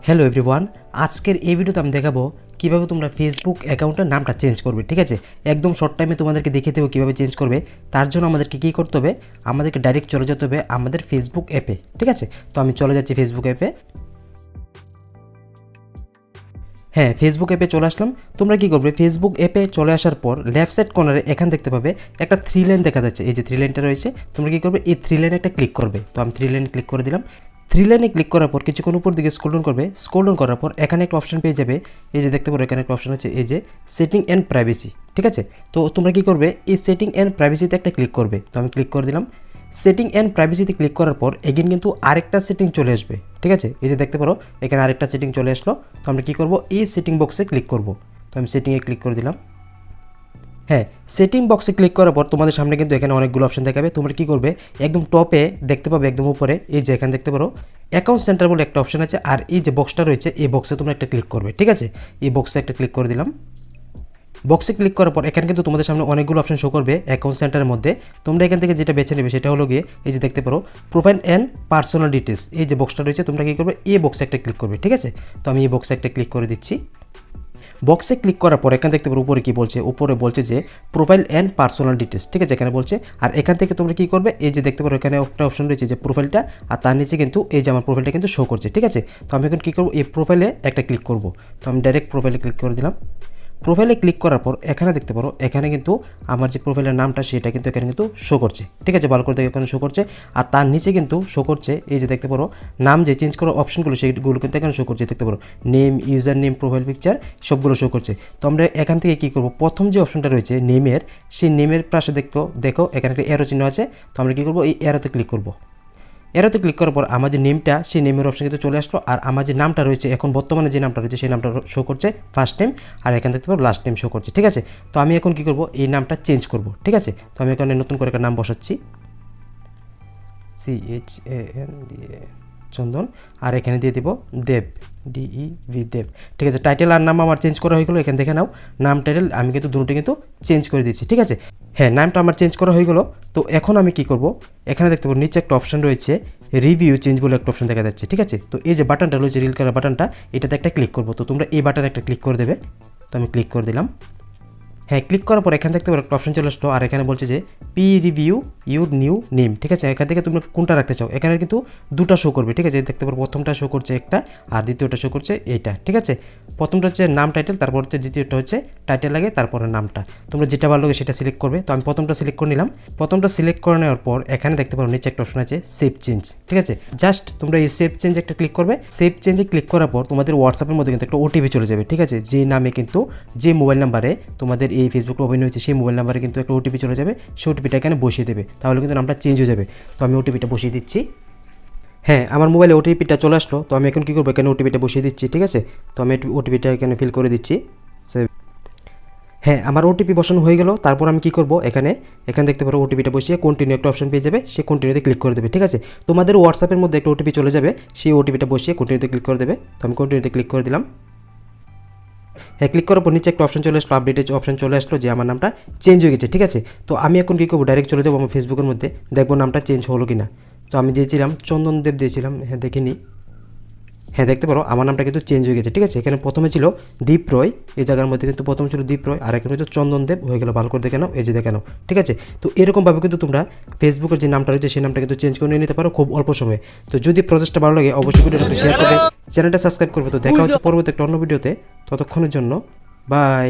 Hello everyone, আজকের এই ভিডিওতে আমি দেখাবো কীভাবে তোমরা ফেসবুক অ্যাকাউন্টের নামটা চেঞ্জ করবে। ঠিক আছে, একদম শর্ট টাইমে তোমাদেরকে দেখিয়ে দেবো কীভাবে চেঞ্জ করবে। তার জন্য আমাদেরকে কী করতে হবে, আমাদেরকে ডাইরেক্ট চলে যেতে হবে আমাদের ফেসবুক অ্যাপে। ঠিক আছে, তো আমি চলে যাচ্ছি ফেসবুক অ্যাপে। হ্যাঁ, ফেসবুক অ্যাপে চলে আসলাম। তোমরা কী করবে, ফেসবুক অ্যাপে চলে আসার পর লেফট সাইড কর্নারে এখান দেখতে পাবে একটা 3 লাইন দেখা যাচ্ছে। এই যে 3 লাইনটা রয়েছে, তোমরা কী করবে, এই 3 লাইনে একটা ক্লিক করবে। তো আমি 3 লাইনে ক্লিক করে দিলাম। 3 লাইনে ক্লিক করার পর কিছুক্ষণ উপর দিকে স্ক্রল ডাউন করবে। স্ক্রল ডাউন করার পর এখানে একটা অপশন পেয়ে যাবে। এই যে দেখতে পারো এখানে একটা অপশন আছে, এই যে সেটিং অ্যান্ড প্রাইভেসি। ঠিক আছে, তো তোমরা কী করবে, এই সেটিং অ্যান্ড প্রাইভেসিতে একটা ক্লিক করবে। তো আমি ক্লিক করে দিলাম। সেটিং অ্যান্ড প্রাইভেসিতে ক্লিক করার পর এগেন কিন্তু আরেকটা সেটিং চলে আসবে। ঠিক আছে, এই যে দেখতে পারো এখানে আরেকটা সেটিং চলে আসলো। তো আমরা কী করবো, এই সেটিং বক্সে ক্লিক করব। তো আমি সেটিংয়ে ক্লিক করে দিলাম। হ্যাঁ, সেটিং বক্সে ক্লিক করার পর তোমাদের সামনে কিন্তু এখানে অনেকগুলো অপশন দেখাবে। তোমরা কী করবে, একদম টপে দেখতে পাবে, একদম উপরে এই যে এখানে দেখতে পারো অ্যাকাউন্ট সেন্টার বলে একটা অপশন আছে। আর এই যে বক্সটা রয়েছে, এই বক্সে তোমরা একটা ক্লিক করবে। ঠিক আছে, এই বক্সে একটা ক্লিক করে দিলাম। বক্সে ক্লিক করার পর এখানে কিন্তু তোমাদের সামনে অনেকগুলো অপশন শো করবে অ্যাকাউন্ট সেন্টারের মধ্যে। তোমরা এখান থেকে যেটা বেছে নেবে সেটা হলো গিয়ে এই যে দেখতে পারো প্রোফাইল অ্যান্ড পার্সোনাল ডিটেলস। এই যে বক্সটা রয়েছে, তোমরা কী করবে, এই বক্সে একটা ক্লিক করবে। ঠিক আছে, তো আমি এই বক্সে একটা ক্লিক করে দিচ্ছি। বক্সে ক্লিক করার পর এখান দেখতে পারো উপরে কী বলছে, উপরে বলছে যে প্রোফাইল অ্যান্ড পার্সোনাল ডিটেলস। ঠিক আছে, এখানে বলছে। আর এখান থেকে তোমরা কী করবে, এই যে দেখতে পারো এখানে একটা অপশন রয়েছে যে প্রোফাইলটা, আর তার নিচে কিন্তু এই যে আমার প্রোফাইলটা কিন্তু শো করছে। ঠিক আছে, তো আমি এখন কী করবো, এই প্রোফাইলে একটা ক্লিক করব। তো আমি ডাইরেক্ট প্রোফাইলে ক্লিক করে দিলাম। প্রোফাইলে ক্লিক করার পর এখানে দেখতে পারো এখানে কিন্তু আমার যে প্রোফাইলের নামটা সেটা কিন্তু এখানে কিন্তু শো করছে। ঠিক আছে, ভালো করে দেখে এখানে শো করছে। আর তার নিচে কিন্তু শো করছে এই যে দেখতে পারো নাম যে চেঞ্জ করার অপশনগুলো সেগুলো কিন্তু এখানে শো করছে। দেখতে পারো name, user name, profile picture সবগুলো শো করছে। তো আমরা এখান থেকে কী করবো, প্রথম যে অপশনটা রয়েছে নেমের, সেই নেমের পাশে দেখো এখানে একটা অ্যারো চিহ্ন আছে। তো আমরা কী করবো, এই অ্যারোতে ক্লিক করবো। এরাতে ক্লিক করার পর আমার যে নেমটা, সেই নেমের অপশন কিন্তু চলে আসলো। আর আমার যে নামটা রয়েছে এখন বর্তমানে যে নামটা রয়েছে সেই নামটা শো করছে ফার্স্ট নেম, আর এখান দেখতে পারো লাস্ট নেম শো করছে। ঠিক আছে, তো আমি এখন কী করবো, এই নামটা চেঞ্জ করব। ঠিক আছে, তো আমি এখানে নতুন করে একটা নাম বসাচ্ছি, CHAN দিয়ে চন্দন, আর এখানে দিয়ে দিব দেব, DEV দেব। ঠিক আছে, টাইটেল আর নাম আমার চেঞ্জ করা হয়ে গেলো। এখানে দেখে নাও নাম টাইটেল আমি কিন্তু দুটোই কিন্তু চেঞ্জ করে দিচ্ছি। ঠিক আছে, হ্যাঁ, নামটা আমার চেঞ্জ করা হয়ে গেলো। তো এখন আমি কি করব, এখানে দেখতে পাবো নিচে একটা অপশন রয়েছে রিভিউ চেঞ্জ বলে একটা অপশন দেখা যাচ্ছে। ঠিক আছে, তো এই যে বাটনটা রয়েছে রিল করার বাটনটা, এটাতে একটা ক্লিক করব। তো তোমরা এই বাটনে একটা ক্লিক করে দেবে। তো আমি ক্লিক করে দিলাম। হ্যাঁ, ক্লিক করার পর এখান দেখতে পারো একটা অপশন চলে আসলো। আর এখানে বলছে যে P review your new name. ঠিক আছে, এখান থেকে তোমরা কোনটা রাখতে চাও, এখানে কিন্তু দুটো শো করবে। ঠিক আছে, দেখতে পারো প্রথমটা শো করছে একটা, আর দ্বিতীয়টা শো করছে এইটা। ঠিক আছে, প্রথমটা হচ্ছে নাম টাইটেল, তারপর হচ্ছে দ্বিতীয়টা হচ্ছে টাইটেল লাগে, তারপরে নামটা। তোমরা যেটা ভালো লাগে সেটা সিলেক্ট করবে। তো আমি প্রথমটা সিলেক্ট করে নিলাম। প্রথমটা সিলেক্ট করে নেওয়ার পর এখানে দেখতে পারো নিচে একটা অপশন আছে সেভ চেঞ্জ। ঠিক আছে, জাস্ট তোমরা এই সেভ চেঞ্জ একটা ক্লিক করবে। সেভ চেঞ্জে ক্লিক করার পর তোমাদের হোয়াটসঅ্যাপের মধ্যে কিন্তু একটা ওটিপি চলে যাবে। ঠিক আছে, যে নামে কিন্তু যে মোবাইল নাম্বারে তোমাদের এই ফেসবুক লগ ইন হয়েছে সেই মোবাইল নাম্বারে কিন্তু একটা ওটিপি চলে যাবে। সেই ওটিপিটা এখানে বসিয়ে দেবে, তাহলে কিন্তু নামটা চেঞ্জ হয়ে যাবে। তো আমি ওটিপিটা বসিয়ে দিচ্ছি। হ্যাঁ, আমার মোবাইলে ওটিপিটা চলে আসলো। তো আমি এখন কী করবো, এখানে ওটিপিটা বসিয়ে দিচ্ছি। ঠিক আছে, তো আমি ওটিপিটা এখানে ফিল করে দিচ্ছি। হ্যাঁ, আমার ওটিপি বসানো হয়ে গেল। তারপর আমি কী করবো, এখানে দেখতে পারো ওটিপিটা বসিয়ে কন্টিনিউ একটা অপশন পেয়ে যাবে, সেই কন্টিনিউতে ক্লিক করে দেবে। ঠিক আছে, তোমাদের হোয়াটসঅ্যাপের মধ্যে একটা ওটিপি চলে যাবে, সেই ওটিপিটা বসিয়ে কন্টিনিউতে ক্লিক করে দেবে। তো আমি কন্টিনিউতে ক্লিক করে দিলাম। হ্যাঁ, ক্লিক করার পর নিচে একটা অপশন চলে আসলো, আপডেটের অপশন চলে আসলো যে আমার নামটা চেঞ্জ হয়ে গেছে। ঠিক আছে, তো আমি এখন কী করবো, ডাইরেক্ট চলে যাবো আমার ফেসবুকের মধ্যে, দেখবো নামটা চেঞ্জ হলো কি না। তো আমি দিয়েছিলাম চন্দনদেব দিয়েছিলাম। হ্যাঁ, দেখে নিই। হ্যাঁ, দেখতে পারো আমার নামটা কিন্তু চেঞ্জ হয়ে গেছে। ঠিক আছে, এখানে প্রথমে ছিল দীপ রয়, এই জায়গার মধ্যে কিন্তু প্রথমে ছিল দীপ রয়, আর এখানে হচ্ছে চন্দনদেব হয়ে গেল। ভালো করে দেখে নাও, এই যে দেখে নাও। ঠিক আছে, তো এরকমভাবে কিন্তু তোমরা ফেসবুকের যে নামটা রয়েছে সেই নামটা কিন্তু চেঞ্জ করে নিয়ে নিতে পারো খুব অল্প সময়ে। তো যদি প্রসেসটা ভালো লাগে অবশ্যই ভিডিওটা শেয়ার করবে, চ্যানেলটা সাবস্ক্রাইব করবে। তো দেখা হচ্ছে পরবর্তী একটা অন্য ভিডিওতে, ততক্ষণের জন্য বাই।